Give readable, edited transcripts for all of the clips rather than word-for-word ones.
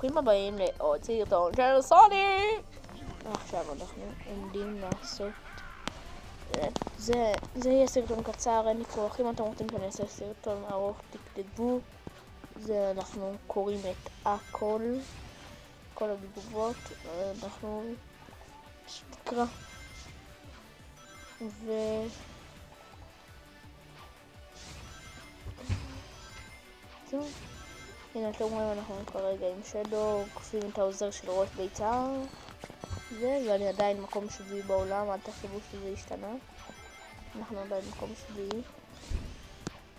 ברוכים הבאים לעוד סרטון של סוניק. עכשיו אנחנו עומדים לעשות זה יהיה סרטון קצר, אין לי כוח. אם אתם רוצים שאני אעשה סרטון ארוך תכתבו. אנחנו קוראים את הכל, כל התגובות, אנחנו נקרא זהו. הנה אתם רואים, אנחנו כרגע עם שדו, קופים את העוזר של ראש ביצר ואני עדיין מקום שביעי בעולם, אל תחשבו שזה השתנה, אנחנו עדיין מקום שביעי,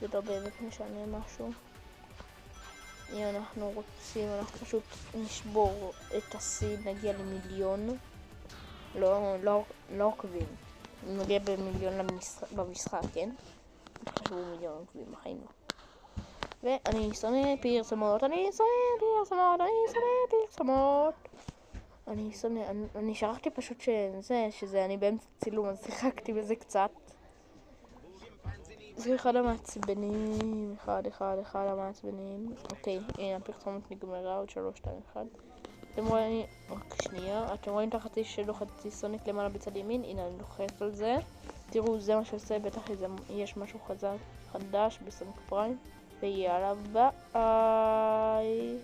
זה לא באמת משנה משהו. אם אנחנו רוצים, אנחנו פשוט נשבור את השיא, נגיע למיליון, לא עוקבים, נגיע במיליון במשחק, כן? תחשבו מיליון עוקבים בחיים לא. ואני שונא פרסומות, אני שכחתי פשוט שזה אני באמצע צילום, אז שיחקתי בזה קצת. זה אחד המעצבנים, אחד המעצבנים. אוקיי, הנה הפרסומת נגמרה, עוד 3, 2, 1. אתם רואים, רק שנייה, אתם רואים את החצי שלו, חצי סוניק למעלה בצד ימין, הנה אני לוחץ על זה. תראו, זה מה שעושה, בטח יש משהו חדש בסוניק פריים. ויאללה ביי.